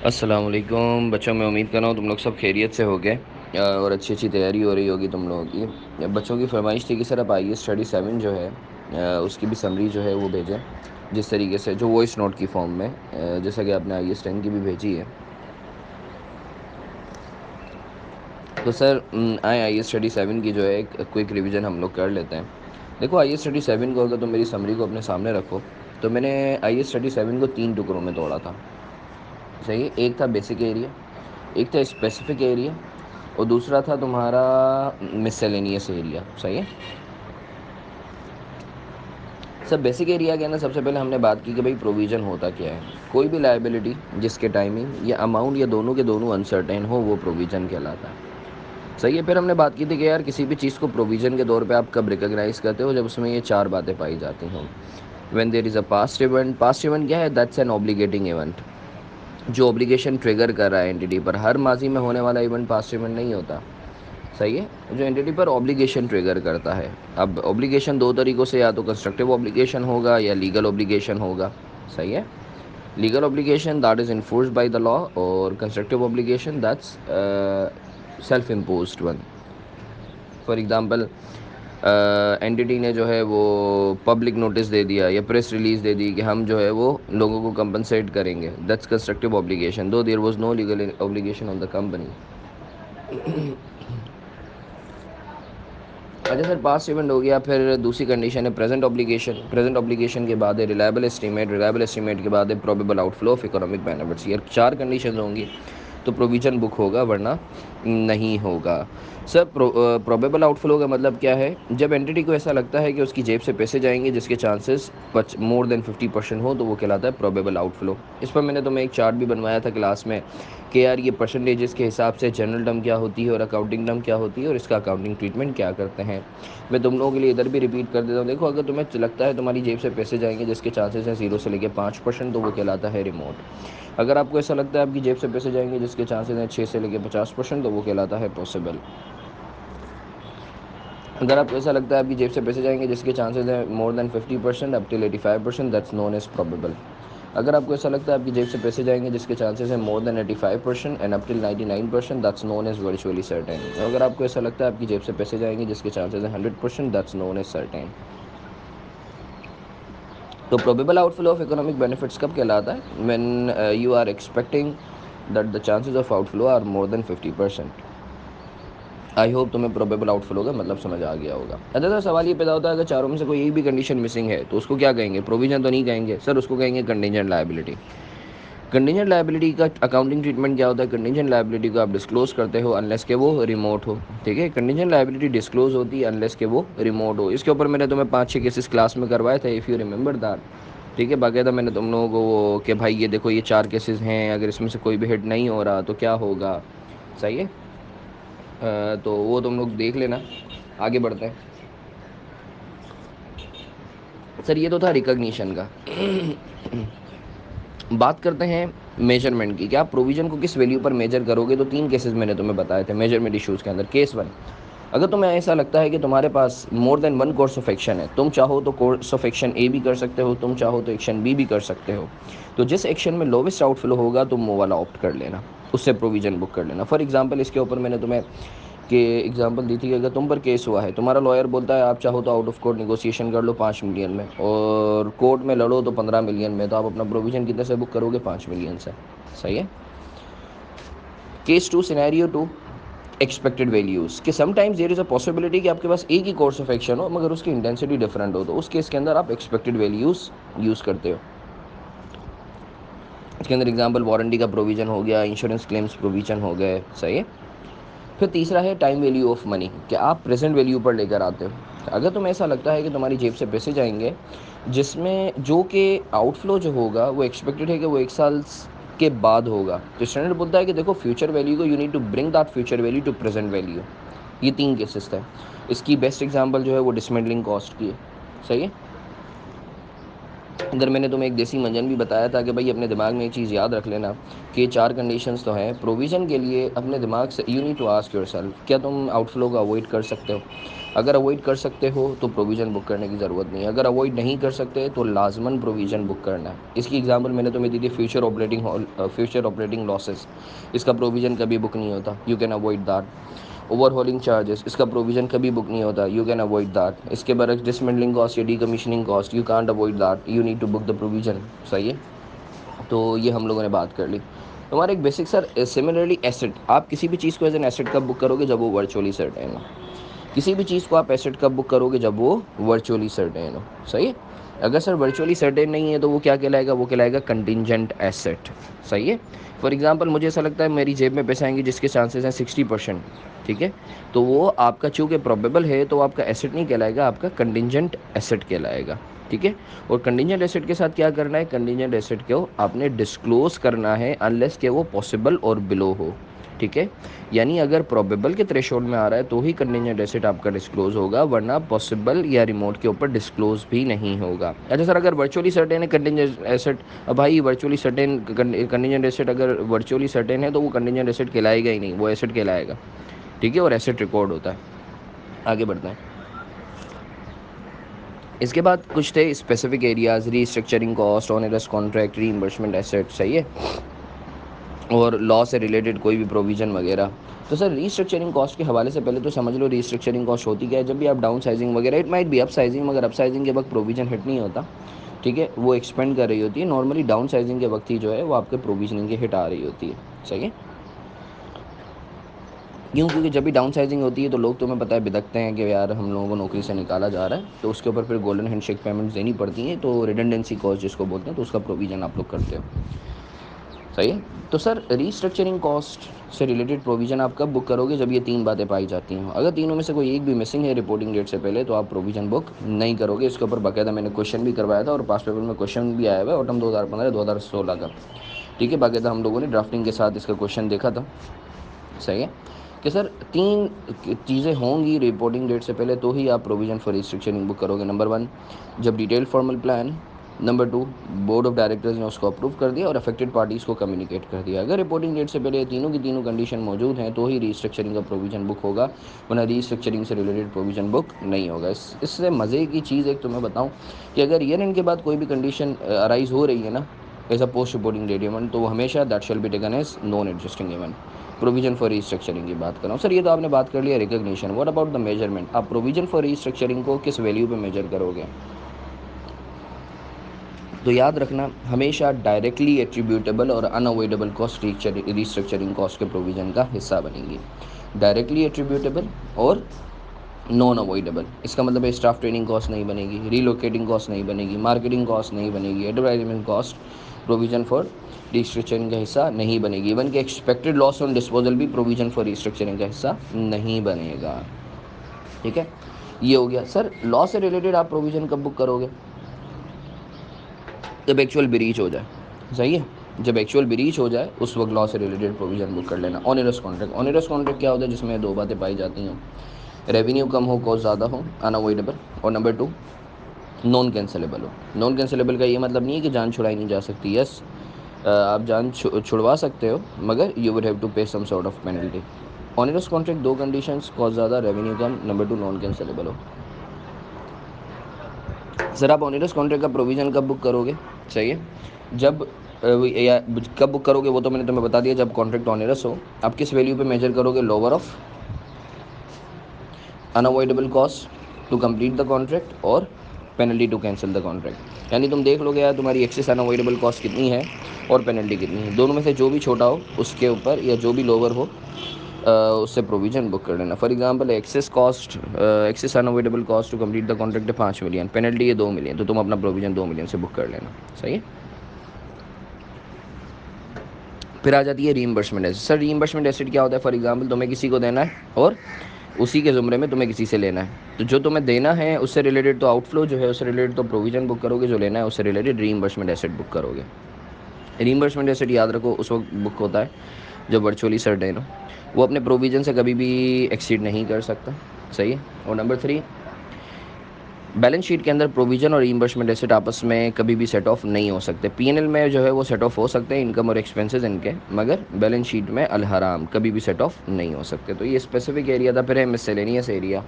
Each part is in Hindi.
अस्सलाम वालेकुम बच्चों, मैं उम्मीद कर रहा हूँ तुम लोग सब खैरियत से होगे और अच्छी अच्छी तैयारी हो रही होगी तुम लोगों की। बच्चों की फरमाइश थी कि सर आप IAS-37 जो है उसकी भी समरी जो है वो भेजें, जिस तरीके से जो वॉइस नोट की फॉर्म में, जैसा कि आपने IAS-10 की भी भेजी है। तो सर आए IAS-37 की जो है एक क्विक रिवीजन हम लोग कर लेते हैं। देखो, IAS-37 को अगर तुम मेरी समरी को अपने सामने रखो तो मैंने IAS-37 को 3 टुकड़ों में तोड़ा था। सही है। एक था बेसिक एरिया, एक था स्पेसिफिक एरिया और दूसरा था तुम्हारा मिससेलेनियस एरिया। सही है। सब बेसिक एरिया के अंदर सबसे पहले हमने बात की कि भाई प्रोविजन होता क्या है। कोई भी लायबिलिटी जिसके टाइमिंग या अमाउंट या दोनों के दोनों अनसर्टेन हो वो प्रोविजन कहलाता है। सही है। फिर हमने बात की थी कि यार किसी भी चीज़ को प्रोविजन के तौर पे आप कब रिकॉग्नाइज करते हो, जब उसमें ये 4 बातें पाई जाती हों। When there is a past event क्या है, दैट्स एन ऑब्लिगेटिंग इवेंट, जो ऑब्लिगेशन ट्रिगर कर रहा है एंटिटी पर। हर माजी में होने वाला इवेंट पास्ट इवेंट नहीं होता। सही है। जो एंटिटी पर ऑब्लिगेशन ट्रिगर करता है। अब ऑब्लिगेशन दो तरीक़ों से, या तो कंस्ट्रक्टिव ऑब्लिगेशन होगा या लीगल ऑब्लिगेशन होगा। सही है। Legal obligation that is enforced by the law, और constructive obligation that's self imposed one. For example, entity ने जो है वो पब्लिक नोटिस दे दिया या प्रेस रिलीज दे दी कि हम जो है वो लोगों को कंपनसेट करेंगे, that's constructive obligation, though there was no legal obligation on the company. अच्छा सर, पास्ट इवेंट हो गया। फिर दूसरी कंडीशन है प्रेजेंट ऑब्लिगेशन। प्रेजेंट ऑब्लिगेशन के बाद है रिलायबल एस्टीमेट। रिलायबल एस्टीमेट के बाद है probable outflow of economic benefits. ये 4 कंडीशन होंगी तो प्रोविजन बुक होगा, वरना नहीं होगा। सर, प्रोबेबल आउटफ्लो का मतलब क्या है? जब एंटिटी को ऐसा लगता है कि उसकी जेब से पैसे जाएंगे जिसके चांसेस मोर देन 50% हो, तो वो कहलाता है प्रोबेबल आउटफ्लो। इस पर मैंने तुम्हें एक चार्ट भी बनवाया था क्लास में कि यार ये परसेंटेजेस के हिसाब से जनरल टर्म क्या होती है और अकाउंटिंग टर्म क्या होती है और इसका अकाउंटिंग ट्रीटमेंट क्या करते हैं। मैं तुम लोगों के लिए इधर भी रिपीट कर देता हूँ। देखो, अगर तुम्हें लगता है तुम्हारी जेब से पैसे जाएंगे जिसके चांसेस हैं 0 से लेकर 5%, तो वो कहलाता है रिमोट। अगर आपको ऐसा लगता है आपकी जेब से पैसे जाएंगे जिसके चांसेस हैं 6 से लेकर 50%, तो वो कहलाता है पॉसिबल। अगर आपको ऐसा लगता है आपकी जेब से पैसे जाएंगे जिसके चांसेस हैं more than 50% up till 85%, that's known as probable. अगर आपको ऐसा लगता है आपकी जेब से पैसे जाएंगे जिसके चांसेस हैं more than 85% and up till 99%, that's known as virtually certain. अगर आपको ऐसा लगता है आपकी जेब से पैसे जाएंगे जिसके चांसेस हैं 100%, दैट्स नोन एज सर्टेन। तो probable outflow of economic benefits कब कहलाता है? When you are expecting that the chances of outflow are more than 50%। I hope तुम्हें प्रोबेबल आउटफ्लो का मतलब समझ आ गया होगा। अच्छा सर, सवाल ये पैदा होता है अगर चारों में से कोई एक भी कंडीशन मिसिंग है तो उसको क्या कहेंगे? प्रोविजन तो नहीं कहेंगे सर, उसको कहेंगे कंटिंजेंट लायबिलिटी। कंटिंजेंट लायबिलिटी का अकाउंटिंग ट्रीटमेंट क्या होता है? कंटिंजेंट लायबिलिटी को आप डिस्क्लोज करते हो अनलेस के वो रिमोट हो। ठीक है। कंटिंजेंट लायबिलिटी डिस्क्लोज होती है अनलेस के वो रिमोट हो। इसके ऊपर मैंने तुम्हें 5-6 केसेस क्लास में करवाए थे, इफ़ यू रिमेंबर दैट। ठीक है। बाकायदा मैंने तुम लोगों को वो कि भाई ये देखो, ये 4 केसेस हैं, अगर इसमें से कोई भी हिट नहीं हो रहा तो क्या होगा। सही है। तो वो तुम लोग देख लेना। आगे बढ़ते हैं। सर, ये तो था रिकॉग्निशन का। बात करते हैं मेजरमेंट की। क्या आप प्रोविजन को किस वैल्यू पर मेजर करोगे? तो 3 केसेस मैंने तुम्हें बताए थे मेजरमेंट इश्यूज़ के अंदर। केस 1, अगर तुम्हें ऐसा लगता है कि तुम्हारे पास more than 1 course of action है, तुम चाहो तो कोर्स ऑफ एक्शन ए भी कर सकते हो, तुम चाहो तो एक्शन बी भी कर सकते हो। तो जिस एक्शन में लोवेस्ट आउटफ्लो होगा तुम वो वाला ऑप्ट कर लेना, उससे प्रोविजन बुक कर लेना। फॉर एग्जांपल, इसके ऊपर मैंने तुम्हें कि एग्जांपल दी थी कि अगर तुम पर केस हुआ है, तुम्हारा लॉयर बोलता है आप चाहो तो आउट ऑफ कोर्ट नेगोशिएशन कर लो 5 मिलियन में, और कोर्ट में लड़ो तो 15 मिलियन में, तो आप अपना प्रोविजन कितने से बुक करोगे? 5 मिलियन से। सही है। केस 2, सिनेरियो 2, एक्सपेक्टेड वैल्यूज़, कि sometimes there is a possibility कि आपके पास एक ही कोर्स ऑफ एक्शन हो मगर उसकी इंटेंसिटी डिफरेंट हो, तो उस केस के अंदर आप एक्सपेक्टेड वैल्यूज़ यूज़ करते हो। इसके अंदर एग्जांपल वारंटी का प्रोविजन हो गया, इंश्योरेंस क्लेम्स प्रोविजन हो गए। सही है। फिर तीसरा है टाइम वैल्यू ऑफ मनी, कि आप प्रेजेंट वैल्यू पर लेकर आते हो। अगर तुम्हें ऐसा लगता है कि तुम्हारी जेब से पैसे जाएंगे जिसमें जो कि आउटफ्लो जो होगा वो एक्सपेक्टेड है कि वो 1 साल के बाद होगा, तो स्टैंडर्ड बोलता है कि देखो फ्यूचर वैल्यू को you need to bring that future value to present value. ये 3 केसेस थे। इसकी बेस्ट एग्जांपल जो है वो डिसमेंटलिंग कॉस्ट की है। सही है। अगर मैंने तुम्हें एक देसी मंजन भी बताया था कि भाई अपने दिमाग में एक चीज़ याद रख लेना कि 4 कंडीशंस तो हैं प्रोविज़न के लिए। अपने दिमाग से you need to ask yourself, क्या तुम आउटफ्लो को अवॉइड कर सकते हो? अगर अवॉइड कर सकते हो तो प्रोविज़न बुक करने की ज़रूरत नहीं है। अगर अवॉइड नहीं कर सकते तो लाज़मन प्रोविज़न बुक करना है। इसकी एग्जांपल मैंने तुम्हें दी थी फ्यूचर ऑपरेटिंग लॉसेस। इसका प्रोविज़न कभी बुक नहीं होता, you can avoid that. Overhauling charges, इसका प्रोविज़न कभी बुक नहीं होता, यू कैन अवॉइड दैट। इसके बरक्स डिसमेंटलिंग कॉस्ट या decommissioning cost, you can't avoid that, you need to book the provision. सही है, तो ये हम लोगों ने बात कर ली। हमारा एक बेसिक सर सिमिलरली एसेट, आप किसी भी चीज़ को एज एन एसेट कब बुक करोगे? जब वो वर्चुअली सर्टेन हो। किसी भी चीज़ को आप एसेट कब बुक करोगे? जब वो वर्चुअली सर्टेन हो। सही है, अगर सर वर्चुअली सर्टेन नहीं है तो वो क्या कहलाएगा? वो कहलाएगा कंटिंजेंट एसेट। सही है, फॉर एग्जांपल मुझे ऐसा लगता है मेरी जेब में पैसे आएंगे जिसके चांसेस हैं 60%, ठीक है, तो वो आपका चूँकि प्रोबेबल है तो आपका एसेट नहीं कहलाएगा, आपका कंटिंजेंट एसेट कहलाएगा। ठीक है, और कंटिंजेंट एसेट के साथ क्या करना है? कंटिंजेंट एसेट को आपने डिस्क्लोज करना है अनलेस कि वो पॉसिबल और बिलो हो। ठीक है, यानी अगर प्रोबेबल के थ्रेशोल्ड में आ रहा है तो ही कंटिंजेंट एसेट आपका डिस्क्लोज होगा, वरना पॉसिबल या रिमोट के ऊपर डिस्क्लोज भी नहीं होगा। अच्छा सर, अगर वर्चुअली सर्टेन है कंटिंजेंट एसेट, अब भाई वर्चुअली सर्टेन कंटिंजेंट एसेट अगर वर्चुअली सर्टेन है तो वो कंटिंजेंट एसेट कहलाएगा ही नहीं, वो एसेट कहलाएगा। ठीक है, और एसेट रिकॉर्ड होता है। आगे बढ़ते हैं। इसके बाद कुछ थे specific areas, restructuring cost, onerous contract, reimbursement asset. सही है, और लॉ से रिलेटेड कोई भी प्रोविज़न वगैरह। तो सर रीस्ट्रक्चरिंग कॉस्ट के हवाले से पहले तो समझ लो रीस्ट्रक्चरिंग कॉस्ट होती क्या है। जब भी आप डाउन साइजिंग वगैरह, it might be up sizing, मगर अप साइजिंग के वक्त प्रोविज़न हिट नहीं होता। ठीक है, वो एक्सपेंड कर रही होती है। नॉर्मली डाउन साइजिंग के वक्त ही जो है वो आपके प्रोविजनिंग की हिट आ रही होती है। सही है, क्यों? क्योंकि जब भी डाउन साइजिंग होती है तो लोग, तुम्हें पता है, बिदकते हैं कि यार हम लोगों को नौकरी से निकाला जा रहा है, तो उसके ऊपर फिर गोल्डन हैंडशेक पेमेंट्स देनी पड़ती हैं, तो रिडंडेंसी कॉस्ट जिसको बोलते हैं, तो उसका प्रोविज़न आप लोग करते हो। सही है, तो सर रीस्ट्रक्चरिंग कॉस्ट से रिलेटेड प्रोविज़न आप कब बुक करोगे? जब ये 3 बातें पाई जाती हैं। अगर तीनों में से कोई एक भी मिसिंग है रिपोर्टिंग डेट से पहले, तो आप प्रोविज़न बुक नहीं करोगे। इसके ऊपर बाकायदा मैंने क्वेश्चन भी करवाया था और पास पेपर में क्वेश्चन भी आया हुआ है ऑटम 2015-2016 का। ठीक है, बाकायदा हम लोगों ने ड्राफ्टिंग के साथ इसका क्वेश्चन देखा था। सही है, कि सर 3 चीज़ें होंगी रिपोर्टिंग डेट से पहले तो ही आप प्रोविज़न फॉर रिस्ट्रक्चरिंग बुक करोगे। नंबर 1, जब detail formal plan. Number 2, board of directors ने उसको अप्रूव कर दिया और अफेक्टेड पार्टीज़ को कम्युनिकेट कर दिया। अगर रिपोर्टिंग डेट से पहले तीनों की तीनों कंडीशन मौजूद हैं तो ही रीस्ट्रक्चरिंग का प्रोविज़न बुक होगा, वरना रीस्ट्रक्चरिंग से रिलेटेड प्रोविज़न बुक नहीं होगा। इससे मज़े की चीज़ एक तुम्हें बताऊँ कि अगर ईयर एंड के बाद कोई भी कंडीशन अराइज हो रही है ना as a post reporting date event, तो वो हमेशा that shall be taken as non adjusting event. Provision for restructuring की बात कर रहा हूँ सर, ये तो आपने बात कर लिया recognition. What about the measurement? आप प्रोविजन फॉर रीस्ट्रक्चरिंग को किस वैल्यू पे मेजर करोगे? तो याद रखना, हमेशा डायरेक्टली एट्रीब्यूटेबल और अनअवॉइडेबल कॉस्ट रीस्ट्रक्चरिंग कॉस्ट के प्रोविजन का हिस्सा बनेंगी। डायरेक्टली एट्रीब्यूटेबल और नॉन अवॉइडेबल, इसका मतलब है स्टाफ ट्रेनिंग कॉस्ट नहीं बनेगी, रीलोकेटिंग कॉस्ट नहीं बनेगी, मार्केटिंग कॉस्ट नहीं बनेगी, advertisement cost provision for restructuring का हिस्सा नहीं बनेगी। इवन के एक्सपेक्टेड लॉस ऑन डिस्पोजल भी प्रोविजन फॉर रिस्ट्रक्चरिंग का हिस्सा नहीं बनेगा। ठीक है, ये हो गया। सर लॉ से रिलेटेड आप प्रोविजन कब बुक करोगे? जब एक्चुअल ब्रीच हो जाए। सही है, जब एक्चुअल ब्रीच हो जाए उस वक्त लॉ से रिलेटेड प्रोविजन बुक कर लेना। ऑनरस कॉन्ट्रैक्ट, ऑनरस कॉन्ट्रैक्ट क्या होता है? जिसमें 2 बातें पाई जाती हैं, रेवेन्यू कम हो, कॉस्ट ज़्यादा हो, अनअवॉइडेबल, और नंबर 2 नॉन कैंसिलेबल हो। नॉन कैंसिलेबल का ये मतलब नहीं है कि जान छुड़ाई नहीं जा सकती। यस, आप जान छुड़वा सकते हो, मगर you would have to pay some sort of penalty. Onerous contract 2 conditions, cost ज़्यादा, रेवेन्यू कम, नंबर 2 नॉन कैंसिलेबल हो। सर आप ऑनरस कॉन्ट्रैक्ट का प्रोविज़न कब बुक करोगे? सही है, जब या कब बुक करोगे वो तो मैंने तुम्हें बता दिया, जब कॉन्ट्रैक्ट ऑनरस हो। आप किस वैल्यू पे मेजर करोगे? Lower of unavoidable cost to complete the contract और penalty to cancel the contract. यानी तुम देख लोगे यार तुम्हारी एक्सेस अनअवॉइडेबल कॉस्ट कितनी है और पेनल्टी कितनी है, दोनों में से जो भी छोटा हो उसके ऊपर, या जो भी लोअर हो उससे प्रोविज़न बुक कर लेना। For example excess unavoidable cost to complete the contract है 5 मिलियन, पेनल्टी है 2 मिलियन, तो तुम अपना प्रोविज़न 2 मिलियन से बुक कर लेना। सही है, फिर आ जाती है reimbursement asset. Sir reimbursement asset क्या होता है? फॉर एग्जांपल तुम्हें किसी को देना है और उसी के ज़ुमरे में तुम्हें किसी से लेना है, तो जो तुम्हें देना है उससे रिलेटेड तो आउटफ्लो जो है उससे रिलेटेड तो प्रोविज़न बुक करोगे, जो लेना है उससे रिलेटेड रीइंबर्समेंट एसेट बुक करोगे। रीइंबर्समेंट एसेट याद रखो उस वक्त बुक होता है जब वर्चुअली सर्टेन हो, वो अपने प्रोविज़न से कभी भी एक्सीड नहीं कर सकता। सही है, और नंबर 3, बैलेंस शीट के अंदर प्रोविजन और रीइंबर्समेंट एसेट आपस में कभी भी सेट ऑफ नहीं हो सकते। पीएनएल में जो है वो सेट ऑफ हो सकते हैं, इनकम और एक्सपेंसेस इनके, मगर बैलेंस शीट में अलहराम कभी भी सेट ऑफ नहीं हो सकते। तो ये स्पेसिफिक एरिया था। फिर है मिसलेनियस एरिया।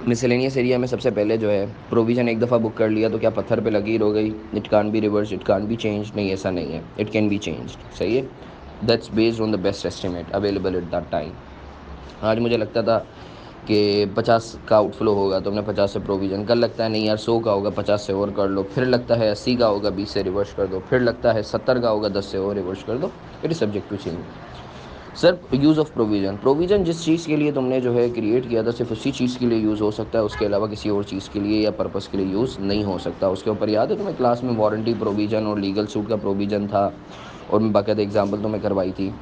मिसलेनियस एरिया में सबसे पहले जो है प्रोविज़न एक दफ़ा बुक कर लिया तो क्या पत्थर पे लकीर हो गई? It can be reverse, it can be change. नहीं, ऐसा नहीं है, इट कैन बी चेंज। सही है। That's based on the best estimate available at that time. आज मुझे लगता था कि 50 का आउटफ्लो होगा तो हमने 50 से प्रोविज़न, कल लगता है नहीं यार 100 का होगा, 50 से और कर लो, फिर लगता है 80 का होगा, 20 से रिवर्स कर दो, फिर लगता है 70 का होगा, 10 से और रिवर्स कर दो। It is subject to change. Sir use of provision जिस चीज़ के लिए तुमने जो है क्रिएट किया था सिर्फ उसी चीज़ के लिए यूज़ हो सकता है, उसके अलावा किसी और चीज़ के लिए या पर्पस के लिए यूज़ नहीं हो सकता। उसके ऊपर याद है तुम्हें क्लास में वारंटी प्रोविज़न और लीगल सूट का प्रोविज़न था, और मैं बाकायदा एग्जाम्पल तुम्हें करवाई थी।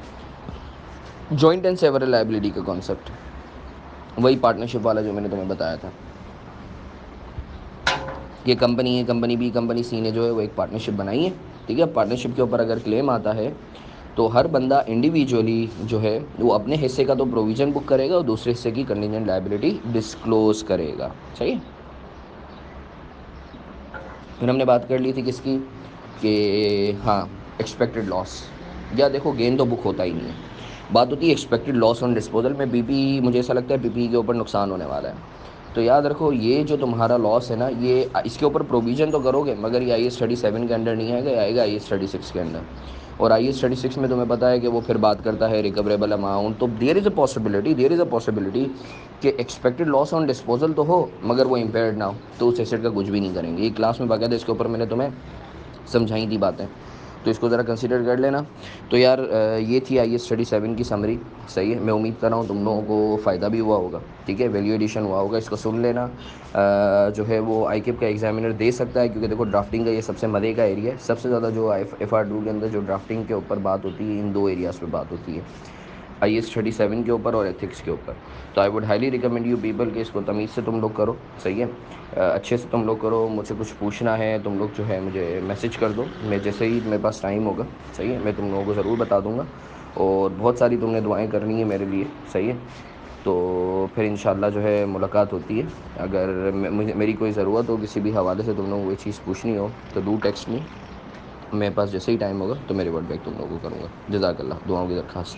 जॉइंट एंड सेवरल लायबिलिटी का कॉन्सेप्ट, वही पार्टनरशिप वाला जो मैंने तुम्हें बताया था। ये कंपनी है, कंपनी बी कंपनी सी ने जो है वो एक पार्टनरशिप बनाई है। ठीक है। पार्टनरशिप के ऊपर अगर क्लेम आता है तो हर बंदा इंडिविजुअली जो है वो अपने हिस्से का तो प्रोविज़न बुक करेगा और दूसरे हिस्से की कंटिजेंट लायबिलिटी डिस्क्लोज करेगा। सही है। फिर हमने बात कर ली थी किसकी, कि हाँ एक्सपेक्टेड लॉस। या देखो गेन तो बुक होता ही नहीं है, बात होती है एक्सपेक्टेड लॉस ऑन डिस्पोजल में। पीपी मुझे ऐसा लगता है पीपी के ऊपर नुकसान होने वाला है। तो याद रखो ये जो तुम्हारा लॉस है ना, ये इसके ऊपर प्रोविज़न तो करोगे मगर ये IAS 37 के अंडर नहीं आएगा, आएगा IAS 36 के अंडर। और IAS 36 में तुम्हें पता है कि वो फिर बात करता है रिकवरेबल अमाउंट। तो देयर इज़ अ पॉसिबिलिटी कि एक्सपेक्टेड लॉस ऑन डिस्पोजल तो हो मगर वो इम्पेयर्ड ना हो, तो उस एसेट का कुछ भी नहीं करेंगे। ये क्लास में बाकायदा इसके ऊपर मैंने तुम्हें समझाई थी बातें, तो इसको ज़रा कंसिडर कर लेना। तो यार ये थी IAS 37 की समरी। सही है। मैं उम्मीद कर रहा हूँ तुम लोगों को फ़ायदा भी हुआ होगा। ठीक है। वैल्यू एडिशन हुआ होगा, इसको सुन लेना। जो है वो ICAP का एग्जामिनर दे सकता है, क्योंकि देखो ड्राफ्टिंग का ये सबसे मज़े का एरिया है। सबसे ज़्यादा जो FR2 के अंदर जो ड्राफ्टिंग के ऊपर बात होती है, इन दो एरियाज़ पे बात होती है, IAS 37 के ऊपर और एथिक्स के ऊपर। तो I would highly recommend you people कि इसको तमीज़ से तुम लोग करो। सही है। अच्छे से तुम लोग करो। मुझसे कुछ पूछना है तुम लोग जो है मुझे मैसेज कर दो, मैं जैसे ही मेरे पास टाइम होगा, सही है, मैं तुम लोगों को ज़रूर बता दूँगा। और बहुत सारी तुमने दुआएं करनी है मेरे लिए। सही है। तो फिर इंशाल्लाह जो है मुलाकात होती है। अगर मुझे मेरी कोई ज़रूरत हो किसी भी हवाले से, तुम लोगों को कोई चीज़ पूछनी हो तो डू टेक्स्ट मी। मेरे पास जैसे ही टाइम होगा तो मैं रिवर्ट बैक तुम लोगों को करूँगा। जज़ाकल्लाह। दुआओं की दरख्वास्त।